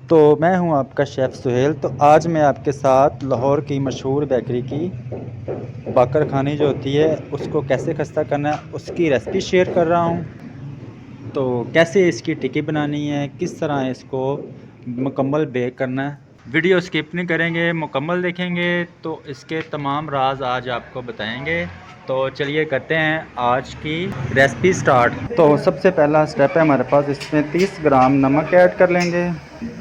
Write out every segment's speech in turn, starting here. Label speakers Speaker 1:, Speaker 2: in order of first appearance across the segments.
Speaker 1: तो मैं हूं आपका शेफ़ सुहेल। तो आज मैं आपके साथ लाहौर की मशहूर बेकरी की बाकर खानी जो होती है उसको कैसे खस्ता करना है उसकी रेसिपी शेयर कर रहा हूं। तो कैसे इसकी टिक्की बनानी है, किस तरह इसको मुकम्मल बेक करना है, वीडियो स्किप नहीं करेंगे, मुकम्मल देखेंगे तो इसके तमाम राज आज आपको बताएंगे। तो चलिए करते हैं आज की रेसिपी स्टार्ट। तो सबसे पहला स्टेप है हमारे पास, इसमें 30 ग्राम नमक ऐड कर लेंगे,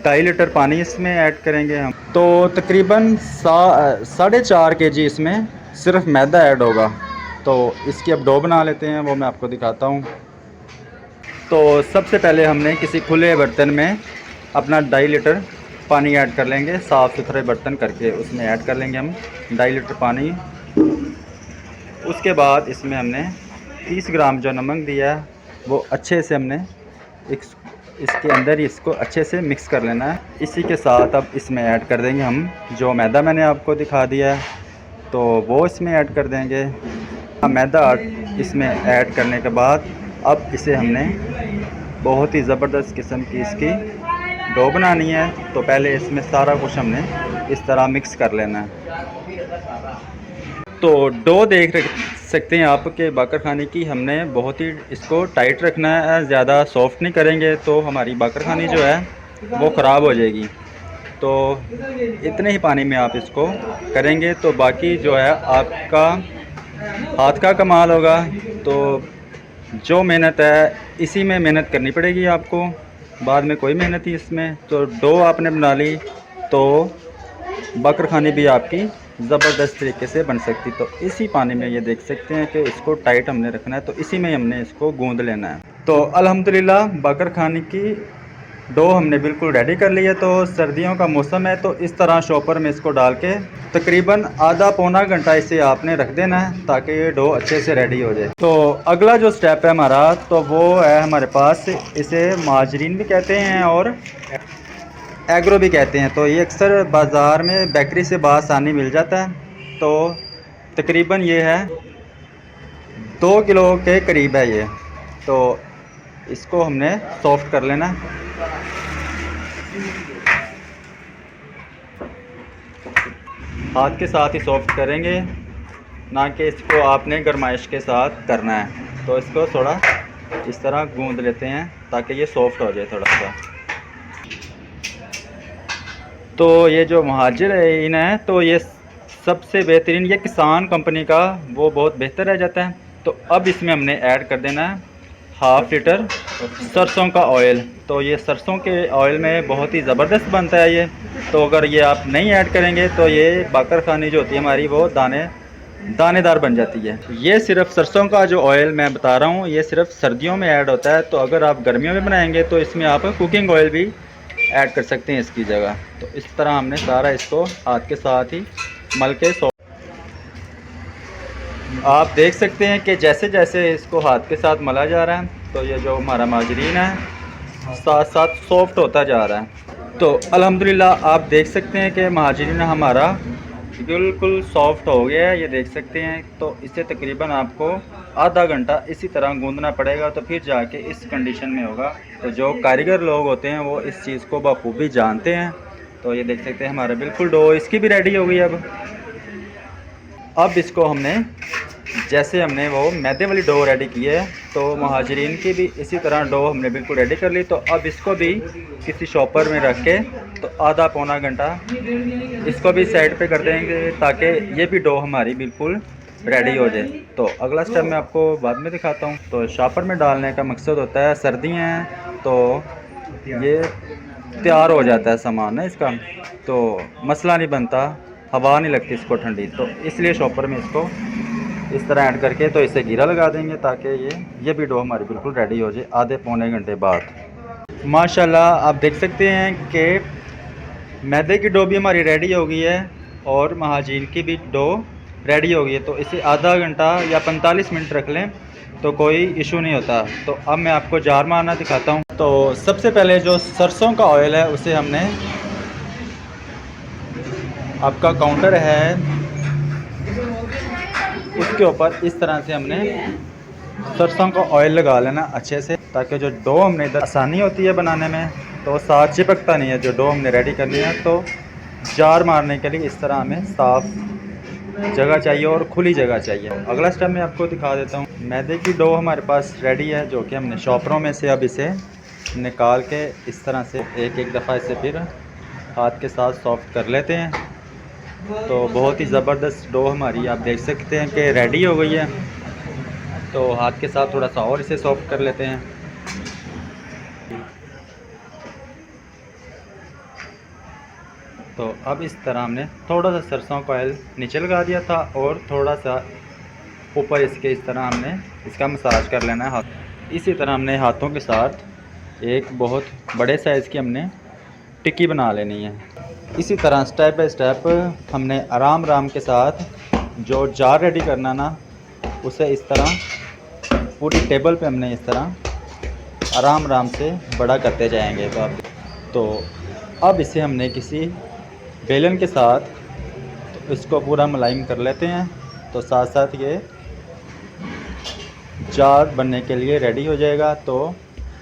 Speaker 1: 2.5 लीटर पानी इसमें ऐड करेंगे हम। तो तकरीबन 4.5 kg इसमें सिर्फ मैदा ऐड होगा। तो इसकी अब डो बना लेते हैं, वो मैं आपको दिखाता हूँ। तो सबसे पहले हमने किसी खुले बर्तन में अपना 2.5 लीटर पानी ऐड कर लेंगे, साफ़ सुथरे बर्तन करके उसमें ऐड कर लेंगे हम 2.5 लीटर पानी। उसके बाद इसमें हमने 30 ग्राम जो नमक दिया है वो अच्छे से हमने इसके अंदर ही इसको अच्छे से मिक्स कर लेना है। इसी के साथ अब इसमें ऐड कर देंगे हम जो मैदा मैंने आपको दिखा दिया है, तो वो इसमें ऐड कर देंगे। मैदा इसमें ऐड करने के बाद अब इसे हमने बहुत ही ज़बरदस्त किस्म की इसकी डो बनानी है। तो पहले इसमें सारा कुछ हमने इस तरह मिक्स कर लेना है। तो डो देख सकते हैं आप कि बाकर खाने की हमने बहुत ही इसको टाइट रखना है, ज़्यादा सॉफ्ट नहीं करेंगे तो हमारी बाकर खानी जो है वो ख़राब हो जाएगी। तो इतने ही पानी में आप इसको करेंगे तो बाकी जो है आपका हाथ का कमाल होगा। तो जो मेहनत है इसी में मेहनत करनी पड़ेगी आपको, बाद में कोई मेहनत ही इसमें। तो डो आपने बना ली तो बाकर खानी भी आपकी ज़बरदस्त तरीके से बन सकती। तो इसी पानी में ये देख सकते हैं कि इसको टाइट हमने रखना है, तो इसी में हमने इसको गूंद लेना है। तो अल्हम्दुलिल्लाह बाकर खाने की डो हमने बिल्कुल रेडी कर ली है। तो सर्दियों का मौसम है तो इस तरह शॉपर में इसको डाल के तकरीबन आधा पौना घंटा इसे आपने रख देना है ताकि ये डो अच्छे से रेडी हो जाए। तो अगला जो स्टेप है हमारा तो वो है हमारे पास, इसे माजरीन भी कहते हैं और एग्रो भी कहते हैं। तो ये अक्सर बाज़ार में बेकरी से बासानी मिल जाता है। तो तकरीबन ये है 2 किलो के करीब है ये। तो इसको हमने सॉफ्ट कर लेना। हाथ के साथ ही सॉफ्ट करेंगे, ना कि इसको आपने गरमाइश के साथ करना है। तो इसको थोड़ा इस तरह गूंद लेते हैं ताकि ये सॉफ्ट हो जाए थोड़ा सा। तो ये जो महाजरीन है तो ये सबसे बेहतरीन, ये किसान कंपनी का वो बहुत बेहतर रह जाता है। तो अब इसमें हमने ऐड कर देना है 1/2 लीटर सरसों का ऑयल। तो ये सरसों के ऑयल में बहुत ही ज़बरदस्त बनता है ये। तो अगर ये आप नहीं ऐड करेंगे तो ये बाकर खानी जो होती है हमारी वो दानेदार बन जाती है। ये सिर्फ सरसों का जो ऑयल मैं बता रहा हूँ ये सिर्फ सर्दियों में ऐड होता है। तो अगर आप गर्मियों में बनाएंगे तो इसमें आप कुकिंग ऑयल भी ऐड कर सकते हैं इसकी जगह। तो इस तरह हमने सारा इसको हाथ के साथ ही मल के आप देख सकते हैं कि जैसे जैसे इसको हाथ के साथ मला जा रहा है तो ये जो हमारा माजरीन है साथ साथ सॉफ्ट होता जा रहा है। तो अल्हम्दुलिल्लाह आप देख सकते हैं कि माजरीन हमारा बिल्कुल सॉफ्ट हो गया है, ये देख सकते हैं। तो इसे तकरीबन आपको आधा घंटा इसी तरह गूंदना पड़ेगा तो फिर जाके इस कंडीशन में होगा। तो जो कारीगर लोग होते हैं वो इस चीज़ को बखूबी जानते हैं। तो ये देख सकते हैं हमारा बिल्कुल डो इसकी भी रेडी हो गई। अब इसको हमने जैसे हमने वो मैदे वाली डो रेडी की है तो महाजरीन की भी इसी तरह डो हमने बिल्कुल रेडी कर ली। तो अब इसको भी किसी शॉपर में रख के तो आधा पौना घंटा इसको भी साइड पे कर देंगे ताकि ये भी डो हमारी बिल्कुल रेडी हो जाए। तो अगला स्टेप मैं आपको बाद में दिखाता हूँ। तो शॉपर में डालने का मकसद होता है, सर्दियाँ हैं तो ये तैयार हो जाता है सामान ना इसका, तो मसला नहीं बनता, हवा नहीं लगती इसको ठंडी। तो इसलिए शॉपर में इसको इस तरह ऐड करके तो इसे गिरा लगा देंगे ताकि ये भी डो हमारी बिल्कुल रेडी हो जाए आधे पौने घंटे बाद। माशाल्लाह आप देख सकते हैं कि मैदे की डो भी हमारी रेडी हो गई है और महाजरीन की भी डो रेडी हो गई है। तो इसे आधा घंटा या 45 मिनट रख लें तो कोई इशू नहीं होता। तो अब मैं आपको जार मारना दिखाता हूँ। तो सबसे पहले जो सरसों का ऑयल है उसे हमने, आपका काउंटर है उसके ऊपर इस तरह से हमने सरसों का ऑयल लगा लेना अच्छे से ताकि जो डो हमने इधर आसानी होती है बनाने में। तो साथ चिपकता नहीं है जो डो हमने रेडी करनी है। तो जार मारने के लिए इस तरह हमें साफ़ जगह चाहिए और खुली जगह चाहिए। अगला स्टेप मैं आपको दिखा देता हूँ। मैदे की डो हमारे पास रेडी है, जो कि हमने शॉपरों में से अब इसे निकाल के इस तरह से एक एक दफ़ा इसे फिर हाथ के साथ सॉफ्ट कर लेते हैं। तो बहुत ही ज़बरदस्त डो हमारी आप देख सकते हैं कि रेडी हो गई है। तो हाथ के साथ थोड़ा सा और इसे सॉफ्ट कर लेते हैं। तो अब इस तरह हमने थोड़ा सा सरसों का ऑयल नीचे लगा दिया था और थोड़ा सा ऊपर इसके इस तरह हमने इसका मसाज कर लेना है हाथ। इसी तरह हमने हाथों के साथ एक बहुत बड़े साइज़ की हमने टिक्की बना लेनी है। इसी तरह स्टेप बाय स्टेप हमने आराम आराम के साथ जो जार रेडी करना ना, उसे इस तरह पूरी टेबल पे हमने इस तरह आराम आराम से बड़ा करते जाएंगे। तो अब इसे हमने किसी बेलन के साथ तो इसको पूरा मुलायम कर लेते हैं। तो साथ साथ ये जार बनने के लिए रेडी हो जाएगा। तो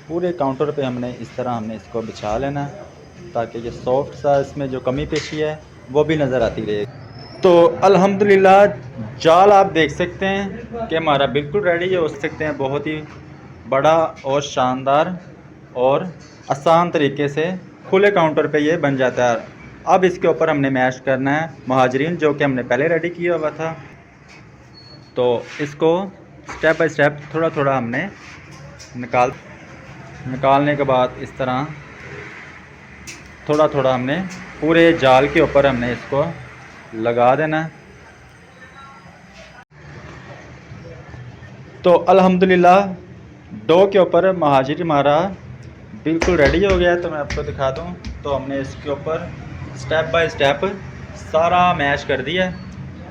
Speaker 1: पूरे काउंटर पे हमने इस तरह हमने इसको बिछा लेना है, ताकि ये सॉफ्ट सा इसमें जो कमी पेशी है वो भी नज़र आती रहे। तो अल्हम्दुलिल्लाह जाल आप देख सकते हैं कि हमारा बिल्कुल रेडी है। हो सकते हैं बहुत ही बड़ा और शानदार और आसान तरीके से खुले काउंटर पे ये बन जाता है। अब इसके ऊपर हमने मैश करना है महाजरीन, जो कि हमने पहले रेडी किया हुआ था। तो इसको स्टेप बाय स्टेप थोड़ा थोड़ा हमने निकालने के बाद इस तरह थोड़ा थोड़ा हमने पूरे जाल के ऊपर हमने इसको लगा देना है। तो अल्हम्दुलिल्लाह डो के ऊपर महाजिर हमारा बिल्कुल रेडी हो गया है। तो मैं आपको दिखा दूं, तो हमने इसके ऊपर स्टेप बाय स्टेप सारा मैश कर दिया।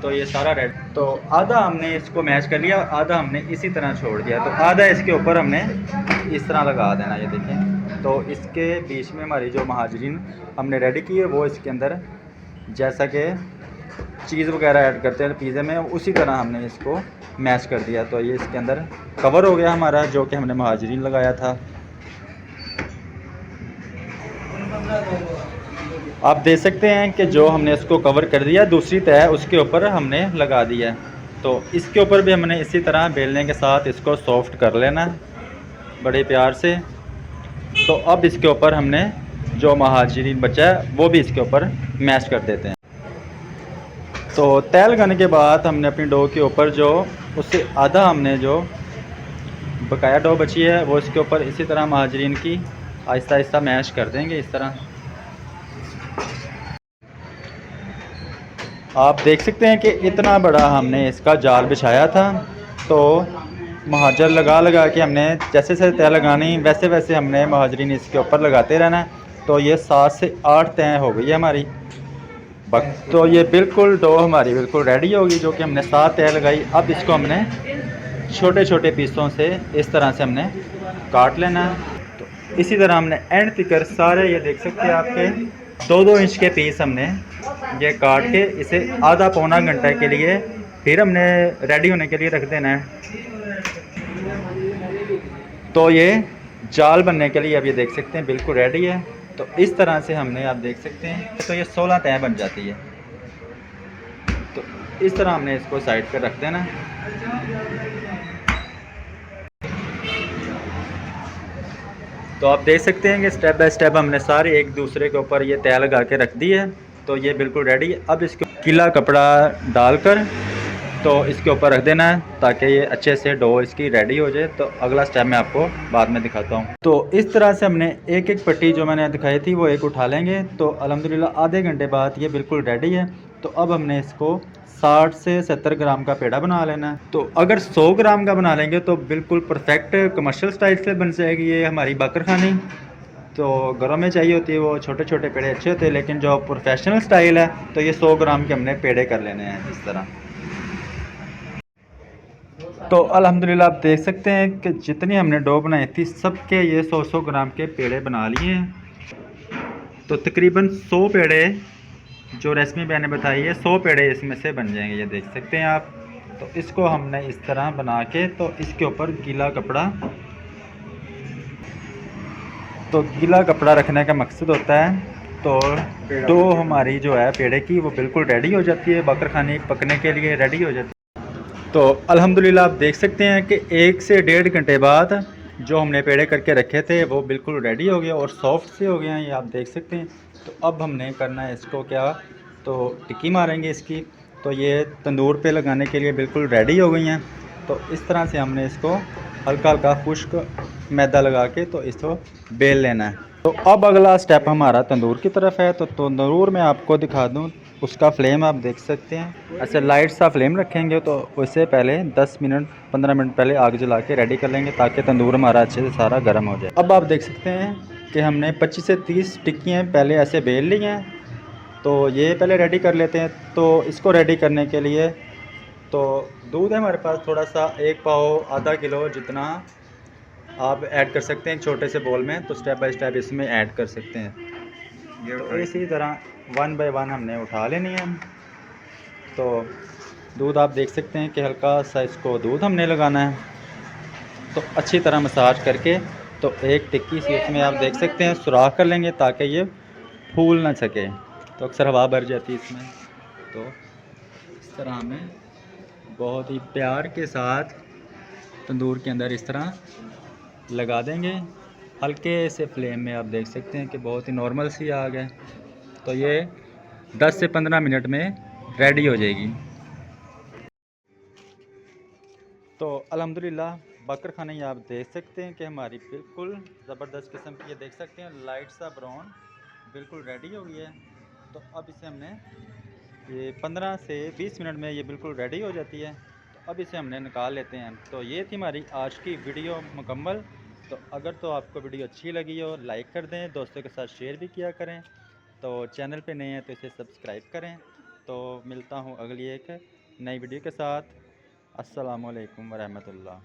Speaker 1: तो ये सारा रेडी, तो आधा हमने इसको मैश कर लिया, आधा हमने इसी तरह छोड़ दिया। तो आधा इसके ऊपर हमने इस तरह लगा देना। ये देखें, तो इसके बीच में हमारी जो महाजरीन हमने रेडी की है वो इसके अंदर जैसा कि चीज़ वगैरह ऐड करते हैं पिज़्ज़े में, उसी तरह हमने इसको मैश कर दिया। तो ये इसके अंदर कवर हो गया हमारा, जो कि हमने महाजरीन लगाया था। आप देख सकते हैं कि जो हमने इसको कवर कर दिया, दूसरी तह उसके ऊपर हमने लगा दिया। तो इसके ऊपर भी हमने इसी तरह बेलने के साथ इसको सॉफ्ट कर लेना बड़े प्यार से। तो अब इसके ऊपर हमने जो महाजरीन बचा है वो भी इसके ऊपर मैश कर देते हैं। तो तय लगाने के बाद हमने अपनी डो के ऊपर जो उससे आधा हमने जो बकाया डो बची है वो इसके ऊपर इसी तरह महाजरीन की आहिस्ता आहिस्ता मैश कर देंगे। इस तरह आप देख सकते हैं कि इतना बड़ा हमने इसका जाल बिछाया था। तो महाजर लगा लगा के हमने जैसे जैसे तय लगानी वैसे वैसे हमने महाजरीन इसके ऊपर लगाते रहना है। तो ये 7 से 8 तय हो गई है हमारी। तो ये बिल्कुल डो हमारी बिल्कुल रेडी होगी, जो कि हमने 7 तय लगाई। अब इसको हमने छोटे छोटे पीसों से इस तरह से हमने काट लेना है। तो इसी तरह हमने एंड तिकर सारे ये देख सकते हैं आपके 2-2 इंच के पीस हमने ये काट के इसे आधा पौना घंटा के लिए फिर हमने रेडी होने के लिए रख देना है। तो ये जाल बनने के लिए अब ये देख सकते हैं बिल्कुल रेडी है। तो इस तरह से हमने आप देख सकते हैं, तो ये 16 तय बन जाती है। तो इस तरह हमने इसको साइड पर रख देना। तो आप देख सकते हैं कि स्टेप बाय स्टेप हमने सारे एक दूसरे के ऊपर ये तय लगा के रख दी है। तो ये बिल्कुल रेडी है। अब इसको गीला कपड़ा डालकर तो इसके ऊपर रख देना है, ताकि ये अच्छे से डो इसकी रेडी हो जाए। तो अगला स्टेप मैं आपको बाद में दिखाता हूँ। तो इस तरह से हमने एक एक पट्टी जो मैंने दिखाई थी वो एक उठा लेंगे। तो अल्हम्दुलिल्लाह आधे घंटे बाद ये बिल्कुल रेडी है। तो अब हमने इसको 60 से 70 ग्राम का पेड़ा बना लेना है। तो अगर 100 ग्राम का बना लेंगे तो बिल्कुल परफेक्ट कमर्शियल स्टाइल से बन जाएगी ये हमारी बकरखानी। तो घरों में चाहिए होती है वो छोटे छोटे पेड़े अच्छे होते हैं, लेकिन जो प्रोफेशनल स्टाइल है तो ये 100 ग्राम के हमने पेड़े कर लेने हैं इस तरह। तो अल्हम्दुलिल्लाह आप देख सकते हैं कि जितनी हमने डो बनाई थी सबके ये 100-100 ग्राम के पेड़े बना लिए हैं। तो तकरीबन 100 पेड़े जो रेसिपी मैंने बताई है 100 पेड़े इसमें से बन जाएंगे, ये देख सकते हैं आप। तो इसको हमने इस तरह बना के तो इसके ऊपर गीला कपड़ा तो गीला कपड़ा रखने का मकसद होता है तो डो हमारी जो है पेड़े की वो बिल्कुल रेडी हो जाती है, बकर खानी पकने के लिए रेडी हो जाती है। तो अल्हम्दुलिल्लाह आप देख सकते हैं कि 1 से 1.5 घंटे बाद जो हमने पेड़े करके रखे थे वो बिल्कुल रेडी हो गए और सॉफ्ट से हो गए हैं, ये आप देख सकते हैं। तो अब हमने करना है इसको क्या, तो टिक्की मारेंगे इसकी। तो ये तंदूर पे लगाने के लिए बिल्कुल रेडी हो गई हैं। तो इस तरह से हमने इसको हल्का हल्का खुश्क मैदा लगा के तो इसको बेल लेना है। तो अब अगला स्टेप हमारा तंदूर की तरफ है। तो तंदूर में आपको दिखा दूं, उसका फ्लेम आप देख सकते हैं। ऐसे लाइट सा फ्लेम रखेंगे तो उससे पहले 10 मिनट 15 मिनट पहले आग जला के रेडी कर लेंगे ताकि तंदूर हमारा अच्छे से सारा गर्म हो जाए। अब आप देख सकते हैं कि हमने 25 से 30 टिक्कियाँ पहले ऐसे बेल ली हैं। तो ये पहले रेडी कर लेते हैं। तो इसको रेडी करने के लिए तो दूध है हमारे पास थोड़ा सा, 1 पाव आधा किलो जितना आप ऐड कर सकते हैं एक छोटे से बोल में। तो स्टेप बाय स्टेप इसमें ऐड कर सकते हैं। तो इसी तरह 1 बाय 1 हमने उठा लेनी है। तो दूध आप देख सकते हैं कि हल्का सा इसको दूध हमने लगाना है। तो अच्छी तरह मसाज करके तो एक टिक्की सी इसमें आप देख सकते हैं सुराख कर लेंगे ताकि ये फूल ना सके। तो अक्सर हवा भर जाती है इसमें। तो इस तरह हमें बहुत ही प्यार के साथ तंदूर के अंदर इस तरह लगा देंगे। हल्के से फ्लेम में आप देख सकते हैं कि बहुत ही नॉर्मल सी आग है। तो ये 10 से 15 मिनट में रेडी हो जाएगी। तो अल्हम्दुलिल्लाह बकर खाने आप देख सकते हैं कि हमारी बिल्कुल ज़बरदस्त किस्म की, ये देख सकते हैं लाइट सा ब्राउन बिल्कुल रेडी हो गई है। तो अब इसे हमने ये 15 से 20 मिनट में ये बिल्कुल रेडी हो जाती है। तो अब इसे हमने निकाल लेते हैं। तो ये थी हमारी आज की वीडियो मुकम्मल। तो अगर तो आपको वीडियो अच्छी लगी हो लाइक कर दें, दोस्तों के साथ शेयर भी किया करें। तो चैनल पे नए हैं तो इसे सब्सक्राइब करें। तो मिलता हूँ अगली एक नई वीडियो के साथ। अस्सलामु अलैकुम वरहमतुल्लाह।